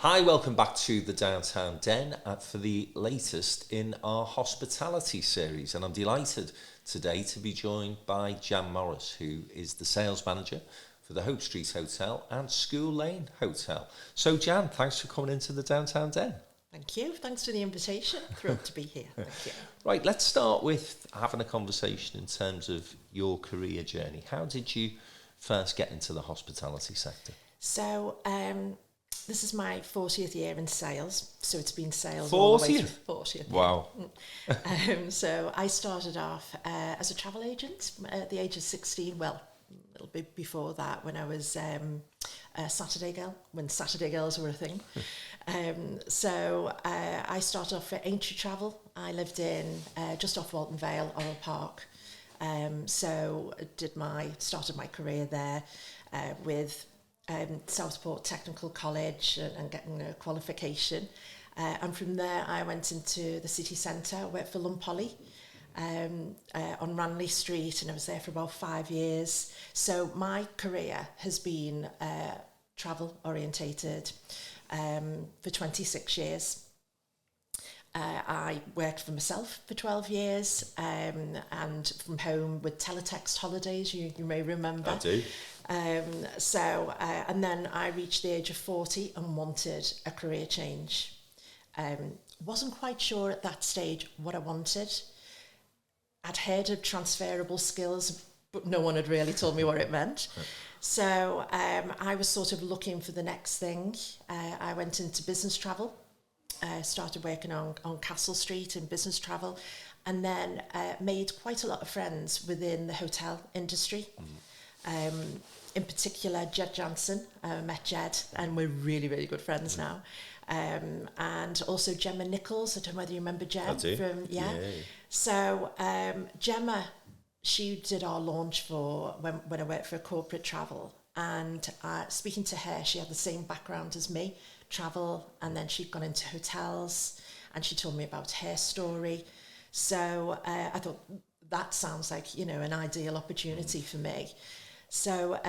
Hi, welcome back to the Downtown Den for the latest in our hospitality series. And I'm delighted today to be joined by Jan Morris, who is the sales manager for the Hope Street Hotel and School Lane Hotel. So, Jan, thanks for coming into the Downtown Den. Thank you. Thanks for the invitation. Thrilled to be here. Thank you. Right, let's start with having a conversation in terms of your career journey. How did you first get into the hospitality sector? So, this is my 40th year in sales, so it's been sales 40th? all the way through. 40th. Wow. So I started off as a travel agent at the age of 16. Well, a little bit before that, when I was a Saturday girl, when Saturday girls were a thing. So I started off at Aintree Travel. I lived in just off Walton Vale, Orwell Park. So started my career there with Southport Technical College and getting a qualification. And from there, I went into the city centre, worked for Lumpoly on Ranley Street, and I was there for about 5 years. So my career has been travel orientated for 26 years. I worked for myself for 12 years and from home with teletext holidays, you may remember. I do. And then I reached the age of 40 and wanted a career change. Wasn't quite sure at that stage what I wanted. I'd heard of transferable skills, but no one had really told me what it meant. So I was sort of looking for the next thing. I went into business travel, started working on Castle Street in business travel, and then made quite a lot of friends within the hotel industry. In particular, Jed Jansen. I met Jed, and we're really, really good friends now. And also Gemma Nichols. I don't know whether you remember Jem. I do. Yeah. So Gemma, she did our launch for when I worked for corporate travel. And speaking to her, she had the same background as me, travel, and then she'd gone into hotels, and she told me about her story. So I thought, that sounds like, an ideal opportunity for me. So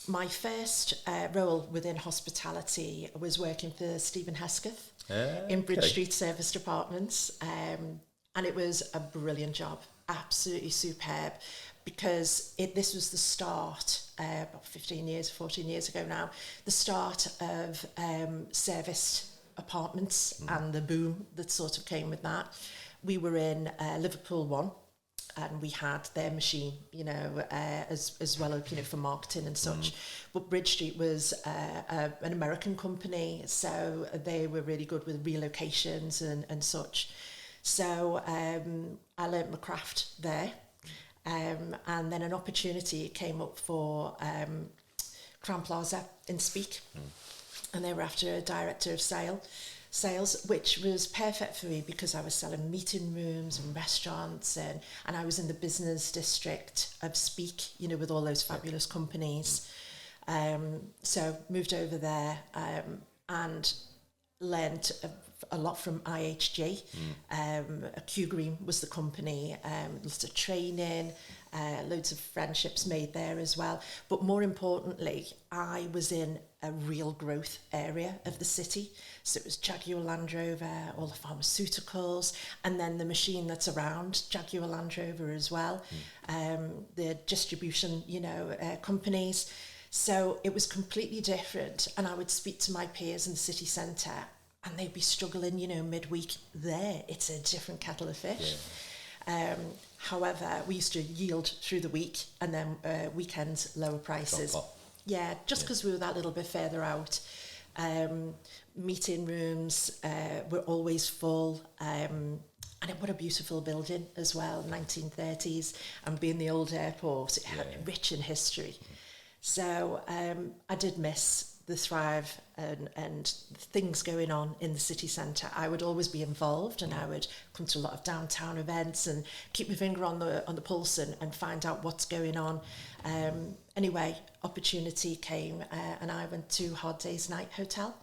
my first role within hospitality was working for Stephen Hesketh in Bridge Street Service Departments. And it was a brilliant job, absolutely superb, because this was the start, about 14 years ago now, the start of serviced apartments and the boom that sort of came with that. We were in Liverpool 1. And we had their machine, as well as, for marketing and such. But Bridge Street was an American company, so they were really good with relocations and such. So I learnt my craft there. And then an opportunity came up for Crown Plaza in Speak. And they were after a director of sales, which was perfect for me because I was selling meeting rooms and restaurants, and I was in the business district of Speak, with all those fabulous companies. So moved over there and learned a lot from IHG. Q Green was the company, lots of training, loads of friendships made there as well. But more importantly, I was in a real growth area of the city. So it was Jaguar Land Rover, all the pharmaceuticals, and then the machine that's around Jaguar Land Rover as well, the distribution, companies. So it was completely different. And I would speak to my peers in the city centre, and they'd be struggling, midweek there. It's a different kettle of fish. Yeah. However, we used to yield through the week, and then weekends, lower prices. Yeah, just because we were that little bit further out. Meeting rooms were always full. And what a beautiful building as well, 1930s. And being the old airport, it had rich in history. So I did miss the thrive and things going on in the city centre. I would always be involved, and I would come to a lot of downtown events and keep my finger on the pulse and find out what's going on. Anyway, opportunity came, and I went to Hard Day's Night Hotel.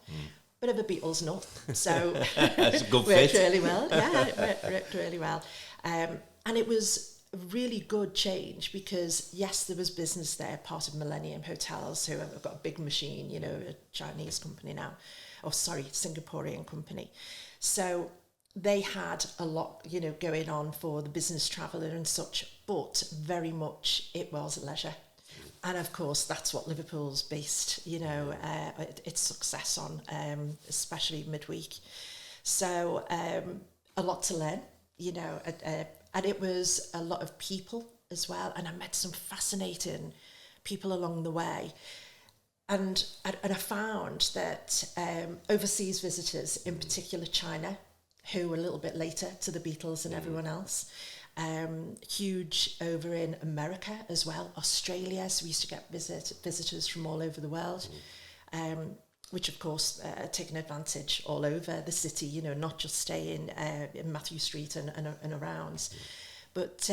Bit of a Beatles nut, so that's a good worked fit. really well. Yeah, it worked really well. And it was really good change because, yes, there was business there, part of Millennium Hotels, who have got a big machine, you know, a Chinese company now, Singaporean company. So they had a lot, you know, going on for the business traveller and such, but very much it was leisure. And of course, that's what Liverpool's based, you know, its success on, especially midweek. So a lot to learn, you know, and it was a lot of people as well. And I met some fascinating people along the way. And I found that overseas visitors, in particular China, who were a little bit later to the Beatles and everyone else, huge over in America as well, Australia. So we used to get visitors from all over the world, which of course taken advantage all over the city, you know, not just staying in Matthew Street and around. But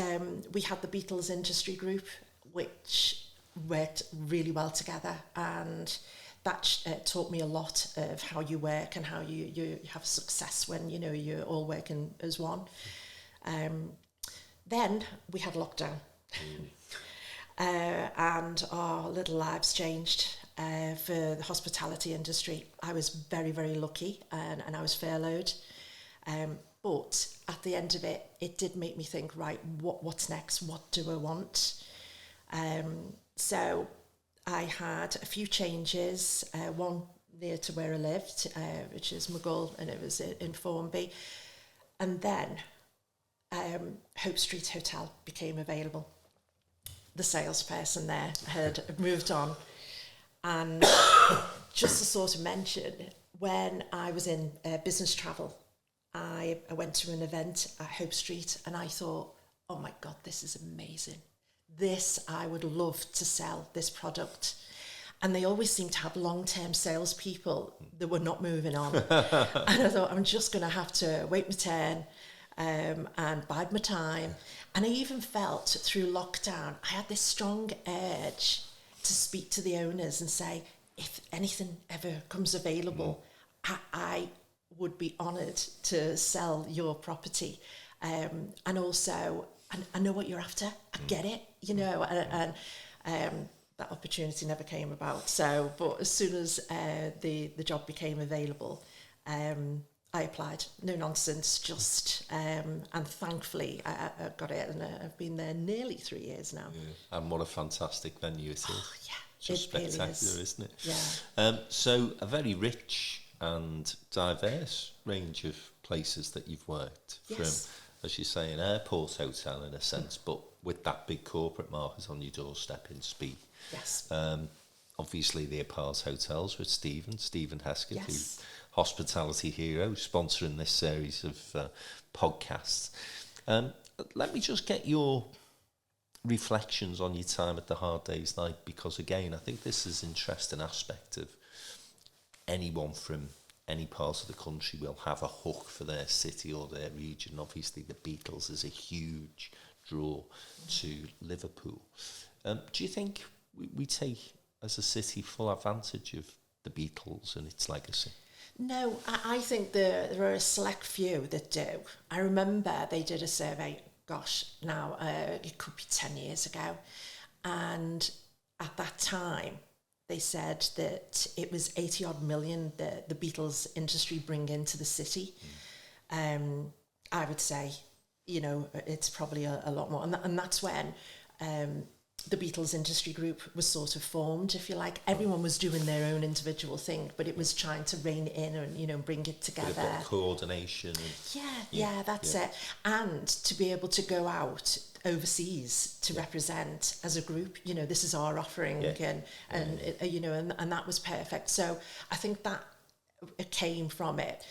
we had the Beatles industry group, which worked really well together, and that taught me a lot of how you work and how you have success when, you know, you're all working as one. Then we had lockdown, and our little lives changed for the hospitality industry. I was very, very lucky, and I was furloughed. But at the end of it, it did make me think, right, what's next? What do I want? So I had a few changes, one near to where I lived, which is Mughal, and it was in Formby. And then Hope Street Hotel became available. The salesperson there had moved on. And just to sort of mention, when I was in business travel, I went to an event at Hope Street and I thought, oh my God, this is amazing. I would love to sell this product. And they always seem to have long-term salespeople that were not moving on. And I thought, I'm just going to have to wait my turn and bide my time. And I even felt through lockdown, I had this strong urge to speak to the owners and say, if anything ever comes available, I would be honoured to sell your property. And also, I know what you're after. I get it, you know, and that opportunity never came about. So, but as soon as the job became available, I applied. No nonsense, just and thankfully I got it, and I've been there nearly 3 years now. Yeah. And what a fantastic venue it is. Oh, yeah, just spectacular, really is. Isn't it? Yeah. So a very rich and diverse range of places that you've worked from, as you say, an airport hotel in a sense, but with that big corporate market on your doorstep in Speed. Yes. Obviously the Apart Hotels with Stephen Hesketh, Yes. who's hospitality hero, sponsoring this series of podcasts. Let me just get your reflections on your time at the Hard Day's Night, because again, I think this is an interesting aspect of anyone from any part of the country will have a hook for their city or their region. Obviously, the Beatles is a huge draw to Liverpool. Do you think we take, as a city, full advantage of the Beatles and its legacy? No, I think there are a select few that do. I remember they did a survey, now it could be 10 years ago. And at that time, they said that it was 80 odd million the Beatles industry bring into the city. I would say, you know, it's probably a lot more. And that's when the Beatles industry group was sort of formed, if you like. Everyone was doing their own individual thing, but it was trying to rein it in and, you know, bring it together. A bit of coordination. Yeah, that's it. And to be able to go out overseas to represent as a group, you know, this is our offering, and you know, and that was perfect. So I think that it came from it.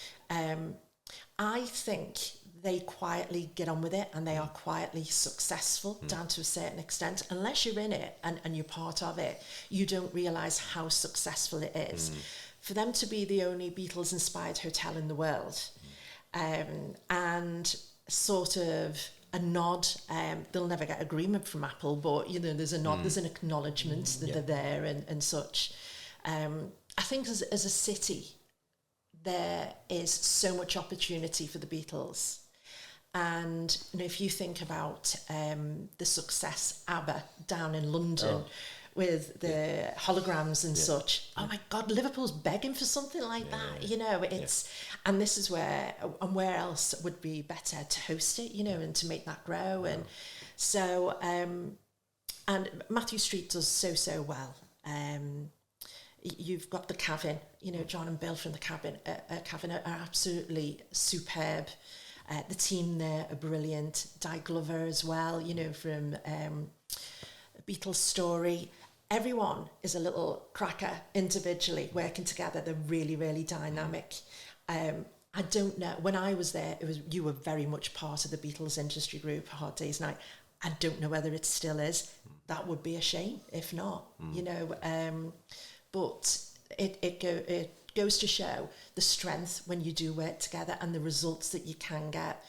I think they quietly get on with it, and they are quietly successful down to a certain extent. Unless you're in it and you're part of it, you don't realise how successful it is. For them to be the only Beatles-inspired hotel in the world, and sort of a nod, they'll never get agreement from Apple, but, you know, there's a nod, there's an acknowledgement that they're there and such. I think as a city, there is so much opportunity for the Beatles. And if you think about the success ABBA down in London with the holograms and such, oh my God, Liverpool's begging for something like that. It's and this is where else would be better to host it, and to make that grow. And so and Matthew Street does so well. You've got the Cavern, John and Bill from the Cavern are absolutely superb. The team there are brilliant. Di Glover as well, from Beatles Story. Everyone is a little cracker individually, working together. They're really, really dynamic. I don't know. When I was there, you were very much part of the Beatles industry group, Hard Day's Night. I don't know whether it still is. That would be a shame if not, But it goes to show the strength when you do work together and the results that you can get.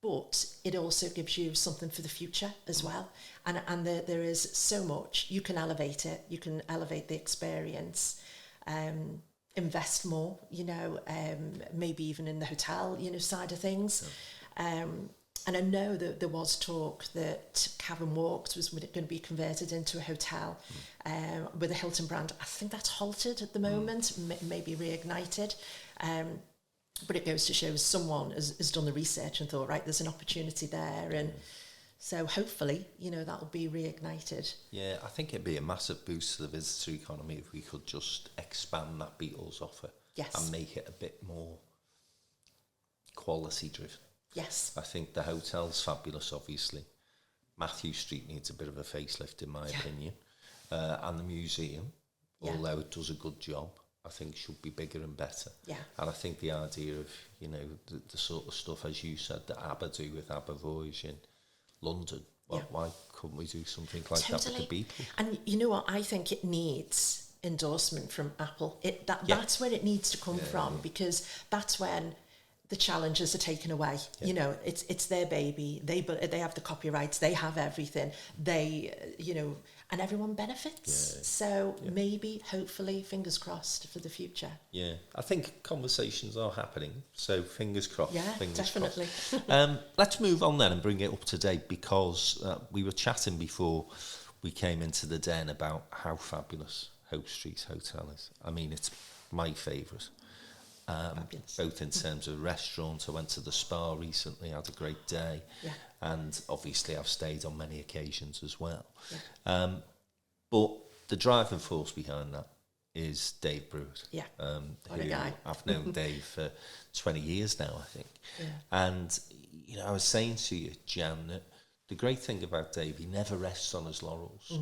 But it also gives you something for the future as well. And there is so much. You can elevate it. You can elevate the experience. Invest more, maybe even in the hotel, side of things. And I know that there was talk that Cavern Walks was going to be converted into a hotel with a Hilton brand. I think that's halted at the moment, maybe reignited. But it goes to show someone has done the research and thought, right, there's an opportunity there. And so hopefully, that'll be reignited. Yeah, I think it'd be a massive boost to the visitor economy if we could just expand that Beatles offer. Yes. And make it a bit more quality driven. Yes. I think the hotel's fabulous, obviously. Matthew Street needs a bit of a facelift, in my opinion. And the museum, although it does a good job, I think should be bigger and better. Yeah. And I think the idea of, the sort of stuff, as you said, that ABBA do with ABBA Voyage in London, why couldn't we do something like that with the Beatles? And you know what? I think it needs endorsement from Apple. That's where it needs to come from, because that's when the challenges are taken away. It's their baby. They have the copyrights. They have everything. And everyone benefits. So maybe, hopefully, fingers crossed for the future. Yeah, I think conversations are happening. So fingers crossed. Yeah, fingers definitely. Crossed. Let's move on then and bring it up to date, because we were chatting before we came into the den about how fabulous Hope Street Hotel is. I mean, it's my favourite. Both in terms of restaurants. I went to the spa recently, had a great day, and obviously I've stayed on many occasions as well. But the driving force behind that is Dave Brewitt. What a guy. I've known Dave for 20 years now, I think. And I was saying to you, Jan, that the great thing about Dave, he never rests on his laurels.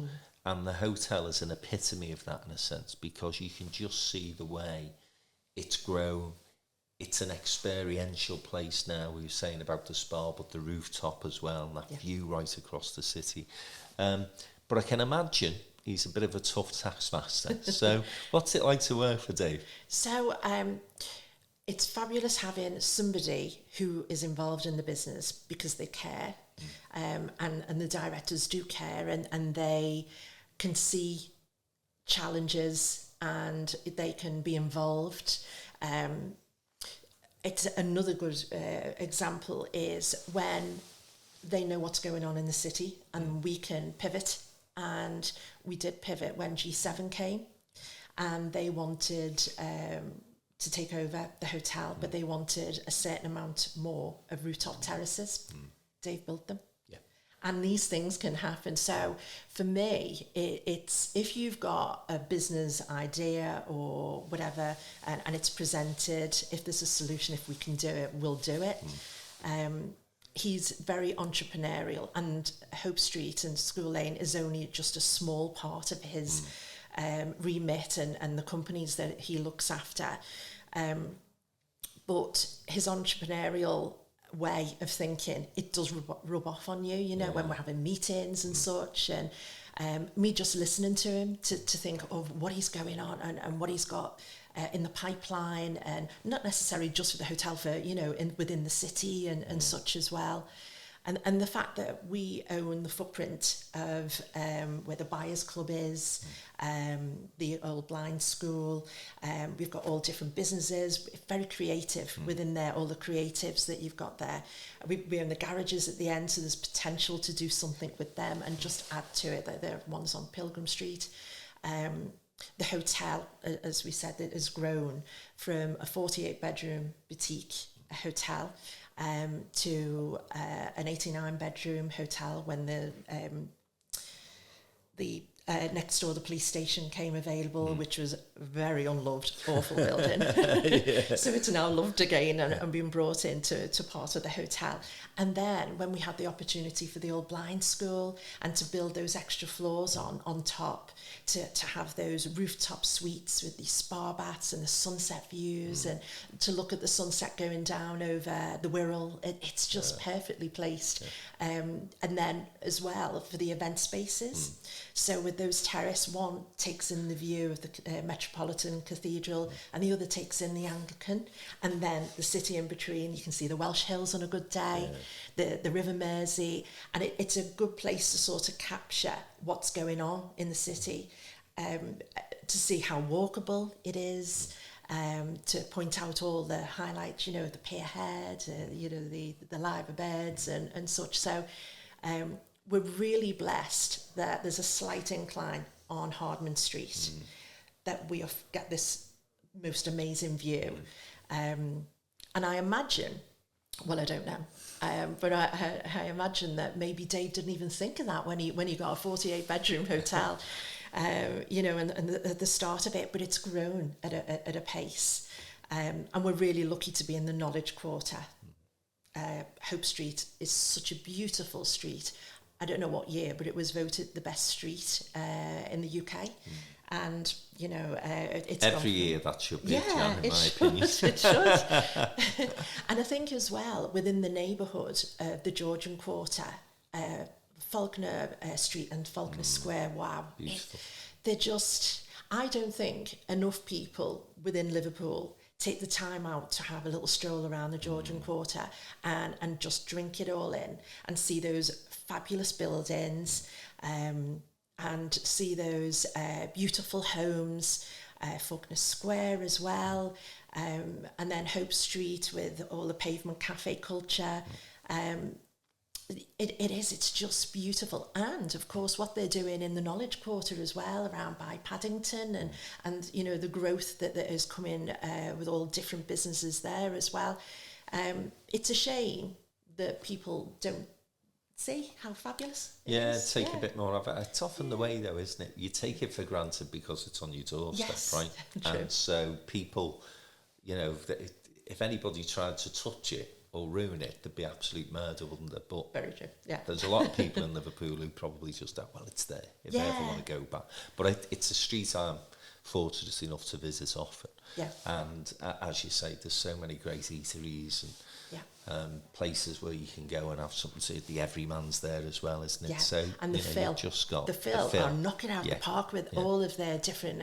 And the hotel is an epitome of that, in a sense, because you can just see the way it's grown. It's an experiential place now. We were saying about the spa, but the rooftop as well, and that view right across the city. But I can imagine he's a bit of a tough taskmaster. So what's it like to work for Dave? So it's fabulous having somebody who is involved in the business because they care, and the directors do care, and they can see challenges and they can be involved. It's another good example is when they know what's going on in the city and we can pivot. And we did pivot when G7 came, and they wanted to take over the hotel, but they wanted a certain amount more of rooftop terraces. Dave built them. And these things can happen. So for me, it's if you've got a business idea or whatever, and it's presented, if there's a solution, if we can do it, we'll do it. He's very entrepreneurial, and Hope Street and School Lane is only just a small part of his remit and the companies that he looks after. But his entrepreneurial way of thinking, it does rub off on you, when we're having meetings and such, and me just listening to him to think of what he's going on and what he's got in the pipeline, and not necessarily just for the hotel, for within the city and such as well. And the fact that we own the footprint of where the Buyers Club is, the Old Blind School, we've got all different businesses, very creative within there, all the creatives that you've got there. We own the garages at the end, so there's potential to do something with them and just add to it. There are ones on Pilgrim Street. The hotel, as we said, it has grown from a 48-bedroom boutique hotel to an 89-bedroom hotel when the next door the police station came available, which was a very unloved, awful building. So it's now loved again and being brought into part of the hotel. And then when we had the opportunity for the Old Blind School and to build those extra floors on top, to have those rooftop suites with the spa baths and the sunset views and to look at the sunset going down over the Wirral, it's just perfectly placed. And then as well for the event spaces. So with those terrace, one takes in the view of the Metropolitan Cathedral and the other takes in the Anglican, and then the city in between. You can see the Welsh Hills on a good day, the River Mersey, and it's a good place to sort of capture what's going on in the city, to see how walkable it is, to point out all the highlights, the pierhead, the liver beds and such. So we're really blessed that there's a slight incline on Hardman Street, that we get this most amazing view. And I imagine, well, I don't know, but I imagine that maybe Dave didn't even think of that when he got a 48-bedroom hotel, and at the start of it, but it's grown at a pace. And we're really lucky to be in the Knowledge Quarter. Hope Street is such a beautiful street. I don't know what year, but it was voted the best street in the UK. And, it's every year that should be, in my opinion. It should. And I think as well, within the neighbourhood of the Georgian Quarter, Falconer Street and Falconer Square, wow. Beautiful. They're just, I don't think enough people within Liverpool take the time out to have a little stroll around the Georgian Quarter and just drink it all in and see those fabulous buildings, and see those beautiful homes, Falconer Square as well, and then Hope Street with all the pavement cafe culture. It's just beautiful. And of course what they're doing in the Knowledge Quarter as well, around by Paddington and the growth that is coming with all different businesses there as well. It's a shame that people don't see how fabulous it is. A bit more of it. It's often the way though, isn't it? You take it for granted because it's on your doorstep, right? True. And so people, if anybody tried to touch it or ruin it, there'd be absolute murder, wouldn't there? But very true. Yeah. There's a lot of people in Liverpool who probably just don't, well, it's there if they ever want to go back. But it's a street I'm fortunate enough to visit often. Yeah. And as you say, there's so many great eateries and places where you can go and have something to eat. The Everyman's there as well, isn't it? Yeah. So and the Phil are knocking out the park with all of their different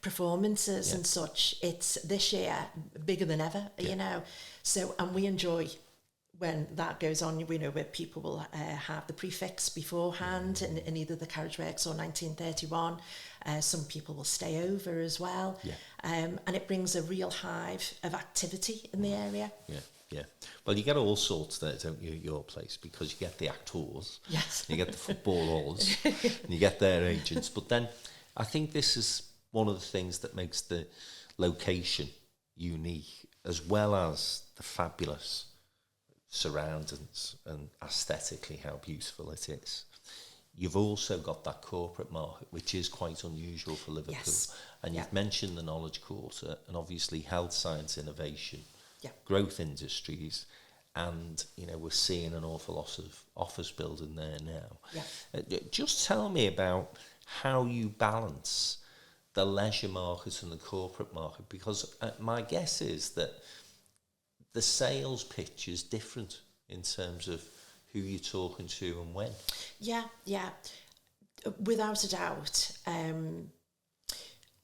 performances and such. It's this year bigger than ever, So, and we enjoy when that goes on. We know where people will have the prefix beforehand in either the Carriage Works or 1931. Some people will stay over as well. And it brings a real hive of activity in the area. Yeah. Well, you get all sorts there, don't you, at your place, because you get the actors, you get the footballers, and you get their agents. But then I think this is one of the things that makes the location unique, as well as the fabulous surroundings and aesthetically how beautiful it is. You've also got that corporate market, which is quite unusual for Liverpool. And you've mentioned the Knowledge Quarter and obviously health, science, innovation, growth industries, and we're seeing an awful lot of office building there now. Just tell me about how you balance the leisure market and the corporate market, because my guess is that the sales pitch is different in terms of who you're talking to and when. Without a doubt.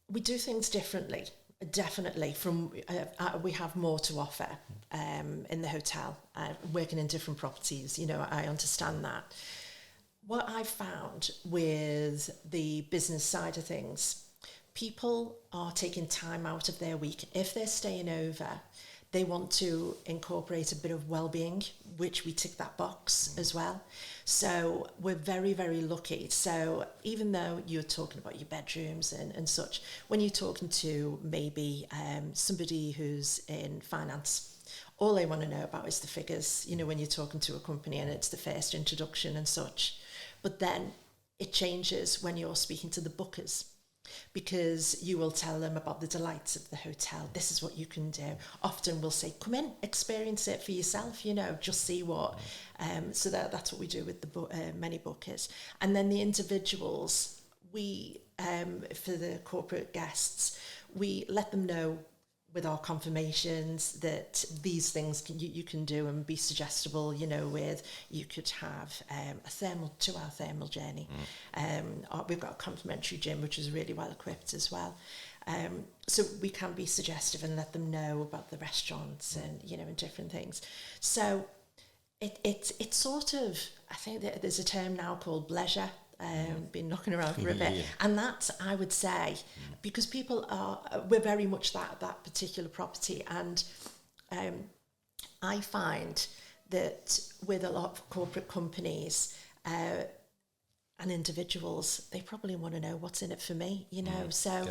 We do things differently Definitely. We have more to offer in the hotel, working in different properties. I understand that. What I've found with the business side of things, people are taking time out of their week. If they're staying over, they want to incorporate a bit of well-being, which we tick that box as well. So we're very, very lucky. So even though you're talking about your bedrooms and such, when you're talking to maybe somebody who's in finance, all they want to know about is the figures, when you're talking to a company and it's the first introduction and such. But then it changes when you're speaking to the bookers, because you will tell them about the delights of the hotel. This is what you can do. Often we'll say, come in, experience it for yourself, just see what. So that's what we do with the many bookers. And then the individuals, we, for the corporate guests, we let them know with our confirmations that these things you can do and be suggestible, with you could have a 2-hour thermal journey. We've got a complimentary gym, which is really well equipped as well. So we can be suggestive and let them know about the restaurants and, and different things. So it's sort of, I think that there's a term now called bleisure. Been knocking around for a bit, and that I would say, because we're very much that particular property, and I find that with a lot of corporate companies and individuals, they probably want to know what's in it for me, So,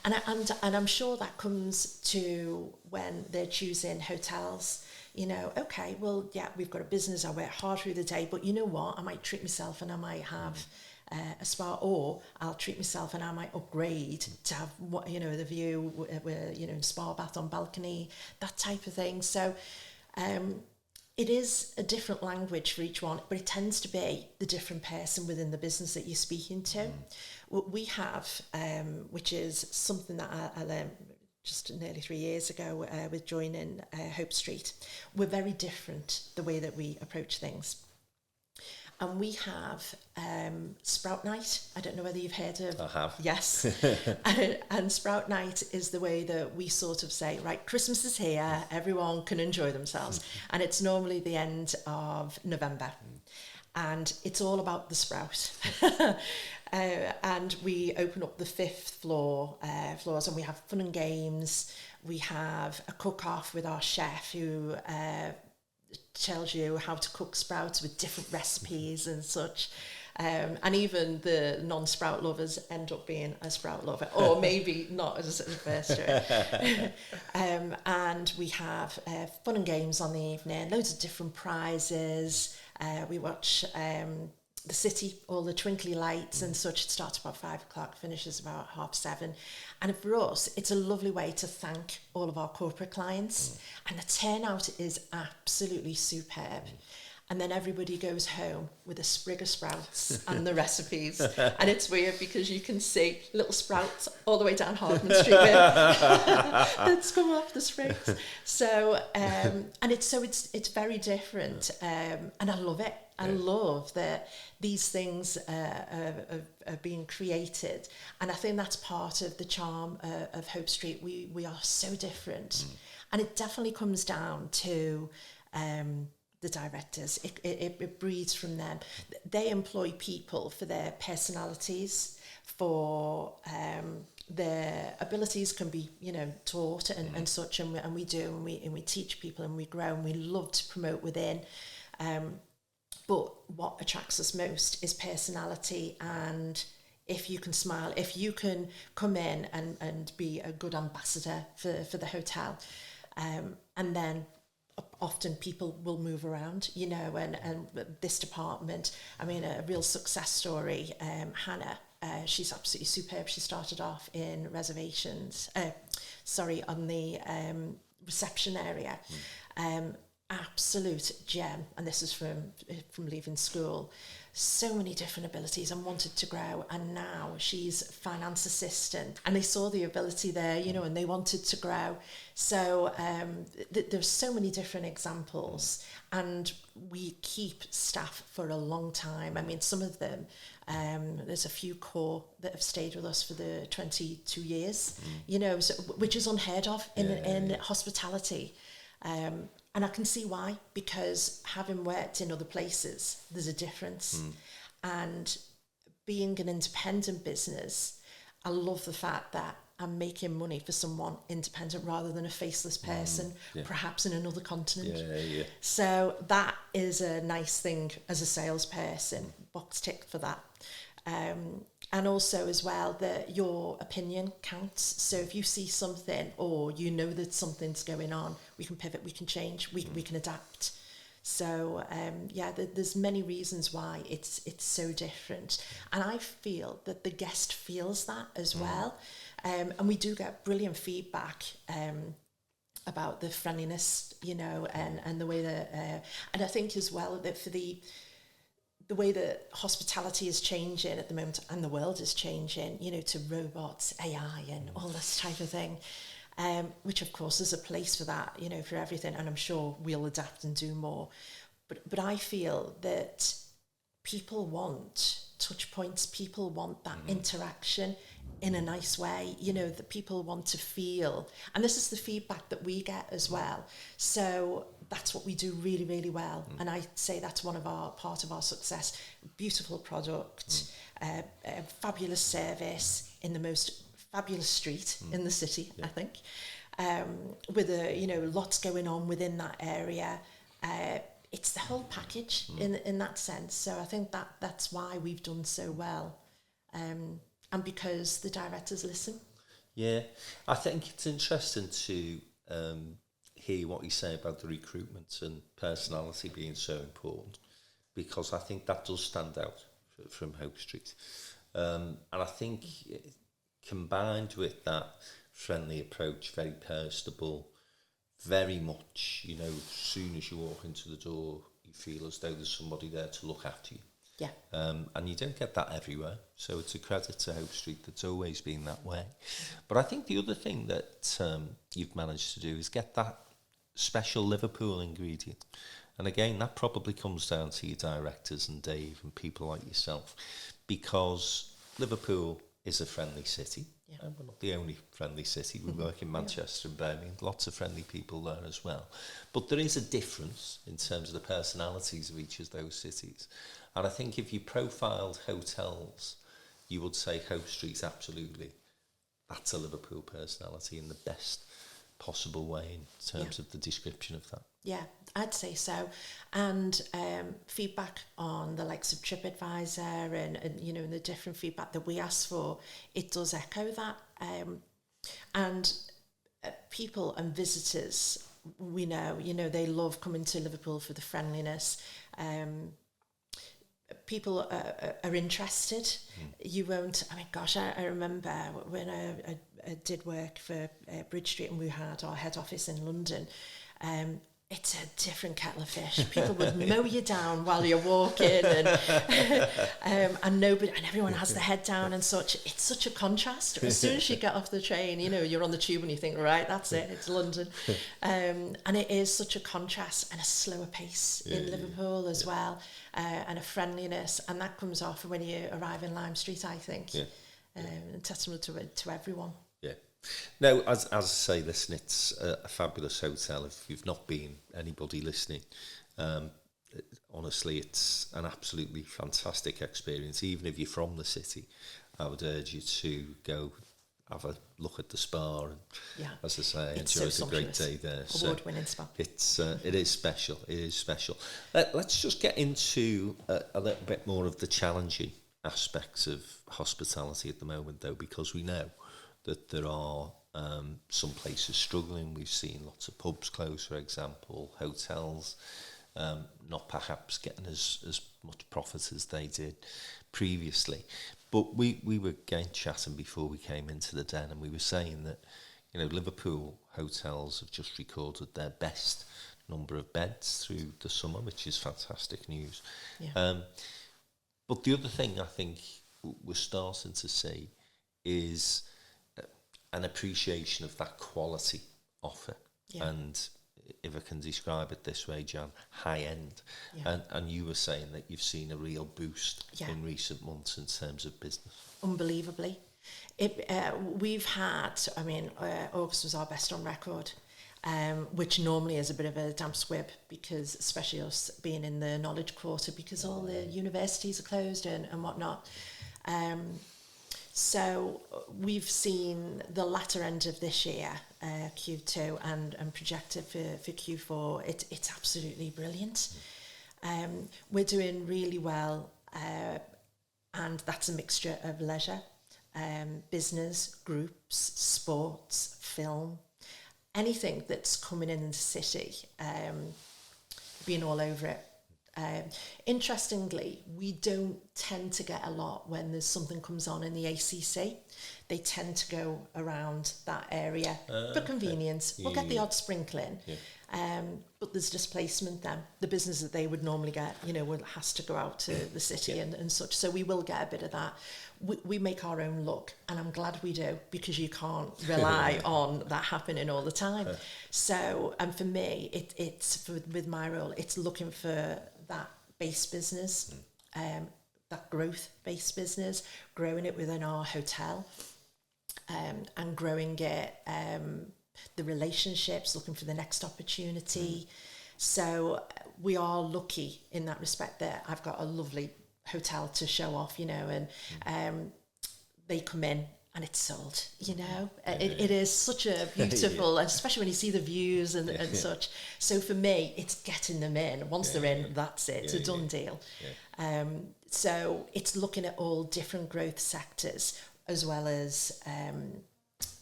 and I'm sure that comes to when they're choosing hotels. Okay, well, yeah, we've got a business. I work hard through the day, but you know what? I might treat myself, and I might have a spa, or I'll treat myself and I might upgrade to have the view where spa bath on balcony, that type of thing. So it is a different language for each one, but it tends to be the different person within the business that you're speaking to. What we have, which is something that I learned just nearly 3 years ago with joining Hope Street, we're very different the way that we approach things. And we have Sprout Night. I don't know whether you've heard of. I have. Yes. And Sprout Night is the way that we sort of say, right, Christmas is here, everyone can enjoy themselves. And it's normally the end of November. And it's all about the sprout. And we open up the 5th floors, and we have fun and games. We have a cook-off with our chef who tells you how to cook sprouts with different recipes and such. And even the non-sprout lovers end up being a sprout lover, or maybe not as a first year. And we have fun and games on the evening, loads of different prizes. We watch the city, all the twinkly lights and such. It starts about 5 o'clock, finishes about 7:30. And for us, it's a lovely way to thank all of our corporate clients. And the turnout is absolutely superb. And then everybody goes home with a sprig of sprouts and the recipes. And it's weird because you can see little sprouts all the way down Hardman Street that's come off the sprigs. So, and it's very different. And I love it. I love that these things are being created. And I think that's part of the charm of Hope Street. We are so different. And it definitely comes down to the directors. It breeds from them. They employ people for their personalities, for their abilities can be, taught and such, and we do, and we teach people, and we grow, and we love to promote within. But what attracts us most is personality, and if you can smile, if you can come in and be a good ambassador for the hotel, and then often people will move around, and this department, I mean, a real success story, Hannah, she's absolutely superb. She started off in on the reception area. absolute gem, and this is from leaving school. So many different abilities and wanted to grow, and now she's finance assistant, and they saw the ability there, and they wanted to grow. So there's so many different examples, and we keep staff for a long time. I mean, some of them, there's a few core that have stayed with us for the 22 years, so, which is unheard of in hospitality. And I can see why, because having worked in other places, there's a difference. And being an independent business, I love the fact that I'm making money for someone independent rather than a faceless person, perhaps in another continent. So that is a nice thing as a salesperson, box tick for that. And also as well that your opinion counts. So if you see something or that something's going on, we can pivot, we can change, we can adapt. So there's many reasons why it's so different. And I feel that the guest feels that as well. And we do get brilliant feedback about the friendliness, and the way that, and I think as well that for the way that hospitality is changing at the moment, and the world is changing, to robots, AI, and all this type of thing, which of course is a place for that, for everything, and I'm sure we'll adapt and do more. But I feel that people want touch points, people want that interaction in a nice way, that people want to feel, and this is the feedback that we get as well. So that's what we do really, really well. And I say that's part of our success. Beautiful product, a fabulous service in the most fabulous street in the city, I think, with lots going on within that area. It's the whole package in that sense. So I think that's why we've done so well, and because the directors listen. Yeah, I think it's interesting to hear what you say about the recruitment and personality being so important, because I think that does stand out from Hope Street. And I think combined with that friendly approach, very personable, very much, as soon as you walk into the door, you feel as though there's somebody there to look after you. Yeah. And you don't get that everywhere. So it's a credit to Hope Street that's always been that way. But I think the other thing that you've managed to do is get that special Liverpool ingredient. And again, that probably comes down to your directors and Dave and people like yourself, because Liverpool is a friendly city. Yeah. And we're not the only friendly city. We work in Manchester and Birmingham, lots of friendly people there as well. But there is a difference in terms of the personalities of each of those cities. And I think if you profiled hotels, you would say Hope Street, absolutely, that's a Liverpool personality in the best possible way in terms of the description of that. Yeah, I'd say so. And feedback on the likes of TripAdvisor and the different feedback that we ask for, it does echo that. And people and visitors, we know, they love coming to Liverpool for the friendliness. People are interested. You won't, I remember when I did work for Bridge Street and we had our head office in London. It's a different kettle of fish. People would mow you down while you're walking, and nobody, and everyone has their head down and such. It's such a contrast. As soon as you get off the train, you're on the tube and you think, right, that's it, it's London, and it is such a contrast and a slower pace in Liverpool as well, and a friendliness, and that comes off when you arrive in Lime Street, I think, and testament to everyone. Yeah. Now, as I say, listen, it's a fabulous hotel. If you've not been, anybody listening, honestly, it's an absolutely fantastic experience. Even if you're from the city, I would urge you to go have a look at the spa. And as I say, enjoy a great day there. Award-winning spa. It is special. It is special. Let's just get into a little bit more of the challenging aspects of hospitality at the moment, though, because we know that there are some places struggling. We've seen lots of pubs close, for example, hotels not perhaps getting as much profit as they did previously. But we were again chatting before we came into the den, and we were saying that Liverpool hotels have just recorded their best number of beds through the summer, which is fantastic news. Yeah. But the other thing I think we're starting to see is an appreciation of that quality offer. Yeah. And if I can describe it this way, Jan, high end. Yeah. And you were saying that you've seen a real boost Yeah. in recent months in terms of business. Unbelievably. We've had, August was our best on record, which normally is a bit of a damp squib, because especially us being in the knowledge quarter, because all the universities are closed and whatnot. So we've seen the latter end of this year, Q2, and projected for Q4. It's absolutely brilliant. We're doing really well, and that's a mixture of leisure, business, groups, sports, film, anything that's coming in the city, being all over it. Interestingly, we don't tend to get a lot when there's something comes on in the ACC. They tend to go around that area for convenience. We'll get the odd sprinkling, but there's displacement then. The business that they would normally get, has to go out to the city and such. So we will get a bit of that. We make our own luck, and I'm glad we do, because you can't rely on that happening all the time. So, and for me, it's with my role, it's looking for that base business, that growth-based business, growing it within our hotel, and growing it, the relationships, looking for the next opportunity. So we are lucky in that respect that I've got a lovely hotel to show off, and they come in and it's sold, it is such a beautiful, especially when you see the views and such. So for me, it's getting them in. Once they're in, that's it. It's a done deal. So it's looking at all different growth sectors, as well as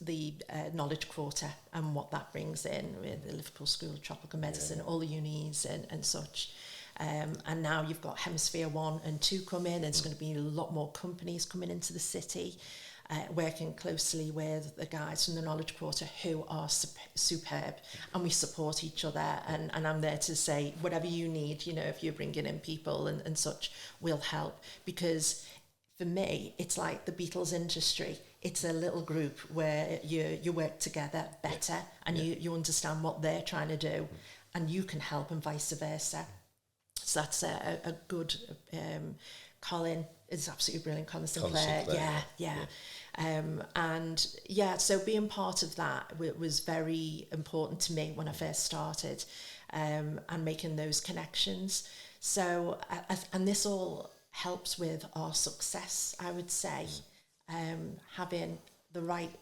the knowledge quarter and what that brings in with the Liverpool School of Tropical Medicine, all the unis and such. And now you've got Hemisphere 1 and 2 coming, and there's going to be a lot more companies coming into the city, working closely with the guys from the Knowledge Quarter, who are superb, and we support each other, and I'm there to say, whatever you need, if you're bringing in people and such, we'll help. Because for me, it's like the Beatles industry. It's a little group where you work together better, and you understand what they're trying to do, and you can help, and vice versa. So that's a good, Colin is absolutely brilliant, Colin Sinclair. So being part of that was very important to me when I first started, and making those connections. So, and this all helps with our success, I would say, having the right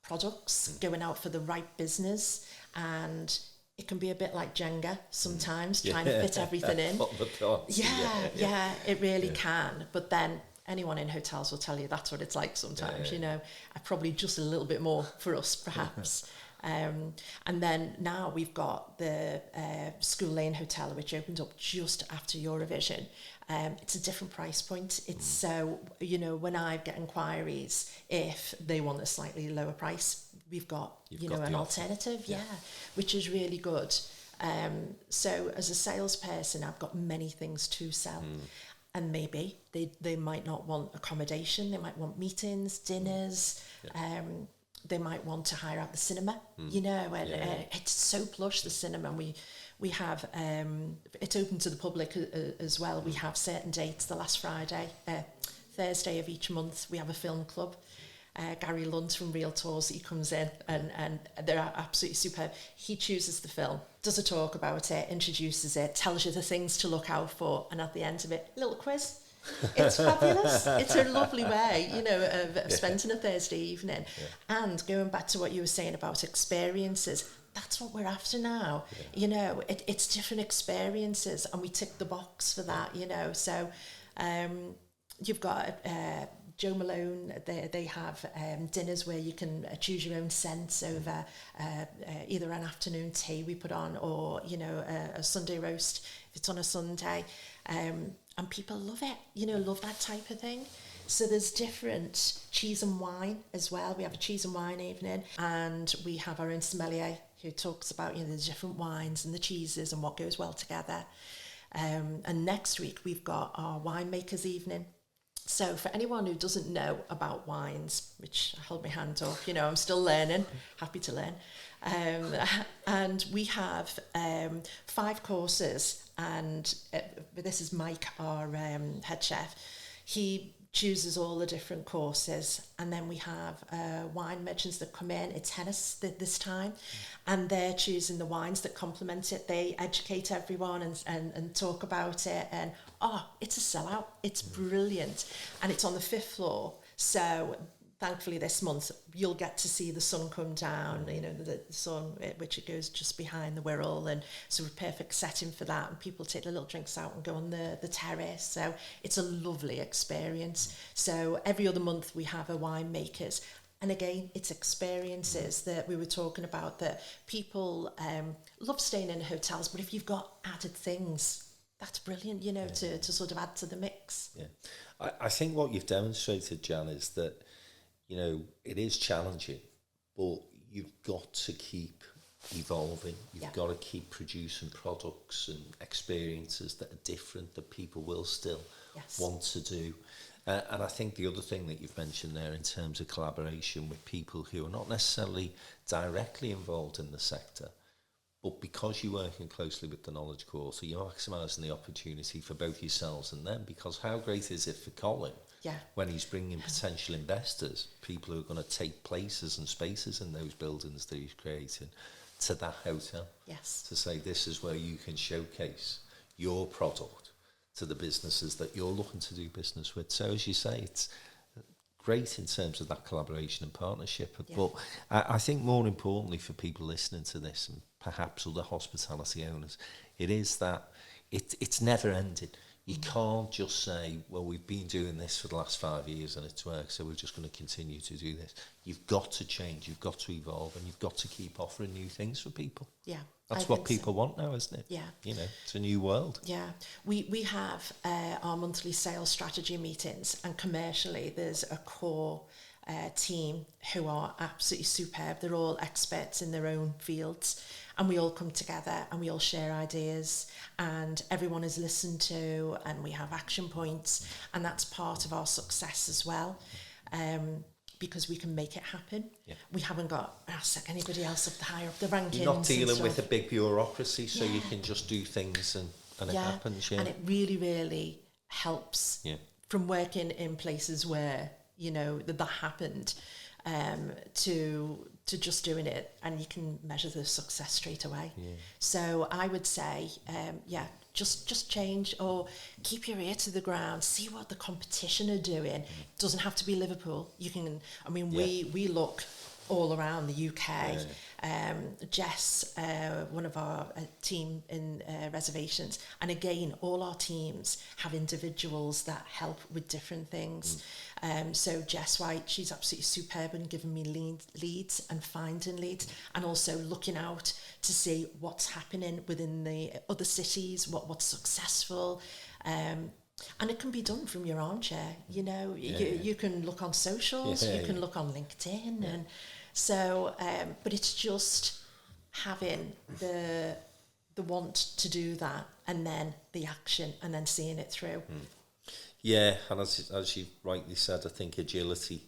products, going out for the right business, and it can be a bit like Jenga sometimes, trying to fit everything in. It really can. But then anyone in hotels will tell you that's what it's like sometimes, probably just a little bit more for us, perhaps. And then now we've got the School Lane Hotel, which opened up just after Eurovision. It's a different price point. It's so, when I get inquiries, if they want a slightly lower price, we've got, an alternative, which is really good. So as a salesperson, I've got many things to sell. And maybe they might not want accommodation, they might want meetings, dinners, they might want to hire out the cinema, it's so plush, the cinema. And we have, it's open to the public as well. We have certain dates, the last Thursday of each month, we have a film club. Gary Lunt from Real Tours, he comes in and they're absolutely superb. He chooses the film, does a talk about it, introduces it, tells you the things to look out for, and at the end of it, a little quiz. It's fabulous. It's a lovely way, of spending a Thursday evening. And going back to what you were saying about experiences, that's what we're after now. It's different experiences, and we tick the box for that, So you've got Joe Malone, they have dinners where you can choose your own scents over either an afternoon tea we put on, or a Sunday roast if it's on a Sunday, and people love it, love that type of thing. So there's different cheese and wine as well. We have a cheese and wine evening, and we have our own sommelier who talks about, the different wines and the cheeses and what goes well together. And next week we've got our winemakers evening. So for anyone who doesn't know about wines, which I hold my hand up, I'm still learning, happy to learn. And we have 5 courses, and this is Mike, our head chef. He chooses all the different courses, and then we have wine merchants that come in. It's Hennes this time, and they're choosing the wines that complement it. They educate everyone and talk about it, and it's a sellout. It's brilliant, and it's on the 5th floor. So thankfully this month you'll get to see the sun come down, the sun, which it goes just behind the Wirral, and so a perfect setting for that, and people take their little drinks out and go on the terrace. So it's a lovely experience. So every other month we have a winemakers, and again it's experiences that we were talking about, that people love staying in hotels, but if you've got added things, that's brilliant, to sort of add to the mix. I think what you've demonstrated, Jan, is that it is challenging, but you've got to keep evolving. You've got to keep producing products and experiences that are different, that people will still want to do. And I think the other thing that you've mentioned there in terms of collaboration with people who are not necessarily directly involved in the sector, but because you're working closely with the Knowledge Quarter, you're maximising the opportunity for both yourselves and them. Because how great is it for Colin when he's bringing potential investors, people who are going to take places and spaces in those buildings that he's creating, to that hotel, to say this is where you can showcase your product to the businesses that you're looking to do business with. So as you say, it's great in terms of that collaboration and partnership. But I think more importantly for people listening to this, and perhaps other hospitality owners, it is that it's never ending. You can't just say, well, we've been doing this for the last 5 years and it's worked, so we're just going to continue to do this. You've got to change, you've got to evolve, and you've got to keep offering new things for people. That's what people want now, isn't it? It's a new world. We have our monthly sales strategy meetings, and commercially there's a core team who are absolutely superb. They're all experts in their own fields, and we all come together and we all share ideas, and everyone is listened to, and we have action points, and that's part of our success as well. Because we can make it happen. We haven't got to ask anybody else up the higher up the rankings. You're not dealing with a big bureaucracy, so you can just do things and it happens. And it really, really helps from working in places where that happened, to just doing it, and you can measure the success straight away. So I would say, just change, or keep your ear to the ground, see what the competition are doing. It doesn't have to be Liverpool. You can, we look all around the UK. Jess, one of our team in reservations, and again, all our teams have individuals that help with different things. So Jess White, she's absolutely superb in giving me leads and finding leads, and also looking out to see what's happening within the other cities, what's successful. And it can be done from your armchair. You can look on socials, you can look on LinkedIn, and so, but it's just having the want to do that, and then the action, and then seeing it through. Yeah, and as you rightly said, I think agility,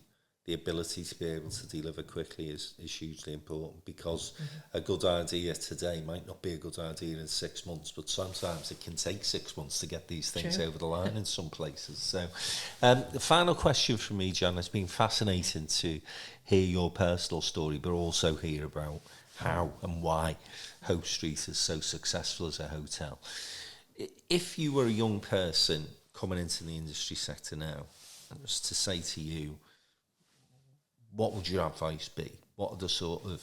the ability to be able to deliver quickly is hugely important, because a good idea today might not be a good idea in 6 months, but sometimes it can take 6 months to get these things over the line in some places. So the final question from me, Jan, it's been fascinating to hear your personal story, but also hear about how and why Hope Street is so successful as a hotel. If you were a young person coming into the industry sector now, and was to say to you, what would your advice be? What are the sort of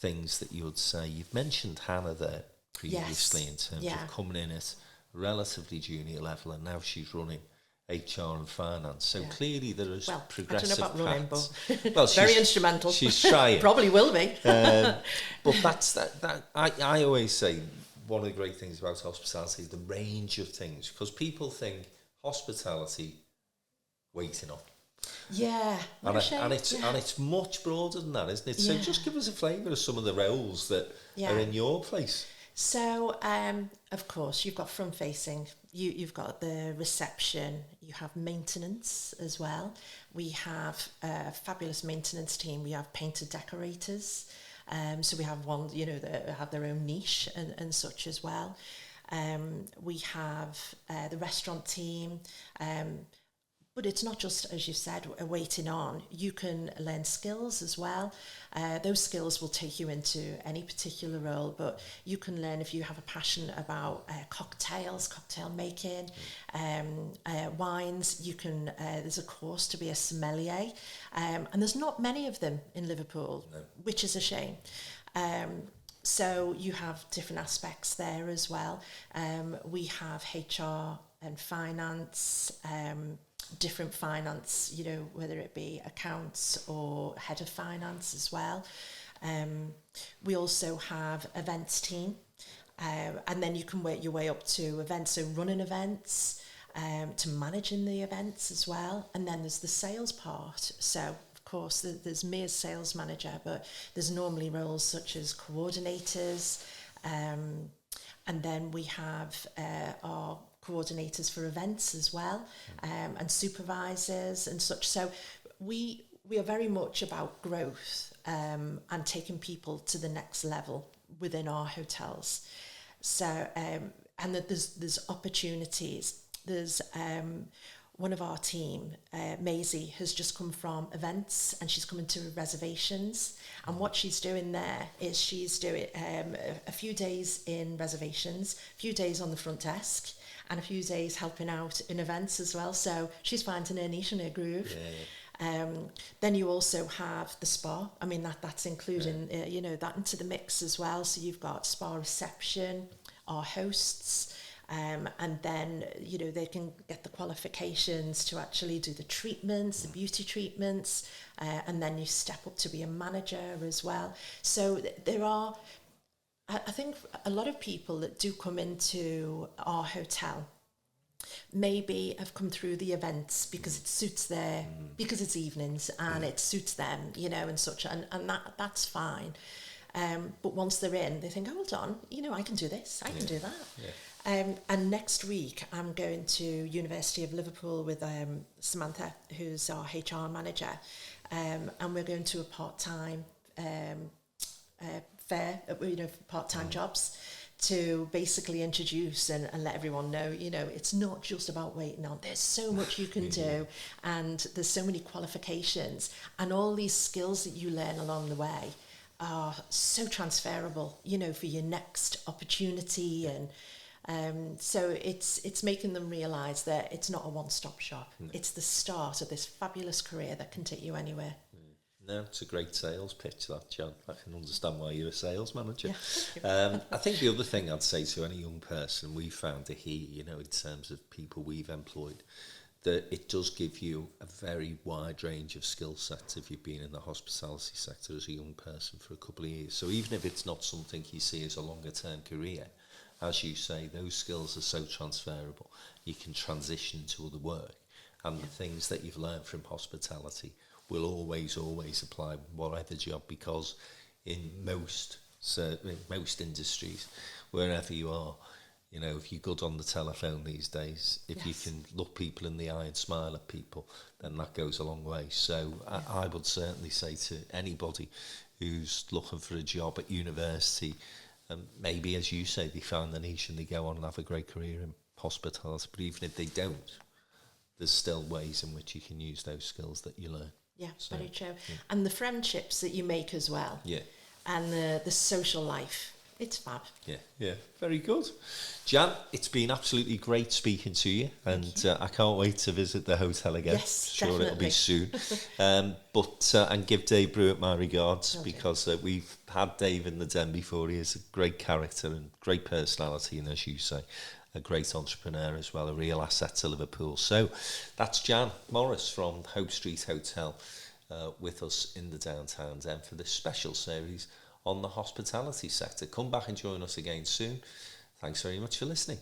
things that you would say? You've mentioned Hannah there previously in terms of coming in at relatively junior level, and now she's running HR and finance. So clearly there is progressive I don't know about paths. running, but very instrumental. She's trying. Probably will be. But that's that. I always say one of the great things about hospitality is the range of things, because people think hospitality, waiting up. Yeah, what And, a shame. and it's much broader than that, isn't it? So Yeah. just give us a flavour of some of the roles that are in your place. So, of course, you've got front facing, you've got the reception, you have maintenance as well. We have a fabulous maintenance team. We have painter decorators. So we have one, that have their own niche and such as well. We have the restaurant team. But it's not just, as you said, waiting on. You can learn skills as well. Those skills will take you into any particular role, but you can learn if you have a passion about cocktails, cocktail making, wines. You can. There's a course to be a sommelier, and there's not many of them in Liverpool, which is a shame. So you have different aspects there as well. We have HR and finance. Different finance, whether it be accounts or head of finance as well. We also have events team, and then you can work your way up to events, so running events, to managing the events as well. And then there's the sales part. So of course there's me as sales manager, but there's normally roles such as coordinators, and then we have our coordinators for events as well, and supervisors and such. So we are very much about growth, and taking people to the next level within our hotels. So and that there's opportunities. There's one of our team, Maisie, has just come from events and she's coming to reservations. And what she's doing there is she's doing a few days in reservations, a few days on the front desk, and a few days helping out in events as well. So she's finding her niche and her groove. Then you also have the spa. I mean, that's including, that into the mix as well. So you've got spa reception, our hosts, and then, they can get the qualifications to actually do the treatments, the beauty treatments, and then you step up to be a manager as well. So there are, I think, a lot of people that do come into our hotel maybe have come through the events because it suits because it's evenings and it suits them, and such, and that's fine. But once they're in, they think, hold on, I can do this, I can do that. And next week, I'm going to University of Liverpool with Samantha, who's our HR manager, and we're going to a part-time fair, part-time jobs, to basically introduce and let everyone know, it's not just about waiting on. There's so much you can do, and there's so many qualifications, and all these skills that you learn along the way are so transferable, for your next opportunity. And so it's making them realise that it's not a one-stop shop. It's the start of this fabulous career that can take you anywhere. No, it's a great sales pitch, that, John. I can understand why you're a sales manager. Yeah, I think the other thing I'd say to any young person we've found to hear, in terms of people we've employed, that it does give you a very wide range of skill sets if you've been in the hospitality sector as a young person for a couple of years. So even if it's not something you see as a longer term career, as you say, those skills are so transferable. You can transition to other work, and the things that you've learned from hospitality will always apply whatever job, because in most industries, wherever you are, if you're good on the telephone these days, if you can look people in the eye and smile at people, then that goes a long way. So I would certainly say to anybody who's looking for a job at university, maybe, as you say, they find the niche and they go on and have a great career in hospitality, but even if they don't, there's still ways in which you can use those skills that you learn. Yeah, so, very true. Yeah. And the friendships that you make as well. Yeah. And the social life. It's fab. Yeah, very good. Jan, it's been absolutely great speaking to you, and I can't wait to visit the hotel again. Yes, sure, definitely. It'll be soon. And give Dave Brewitt my regards, because we've had Dave in the den before. He is a great character and great personality, and as you say, a great entrepreneur as well, a real asset to Liverpool. So that's Jan Morris from Hope Street Hotel with us in the downtown den for this special series on the hospitality sector. Come back and join us again soon. Thanks very much for listening.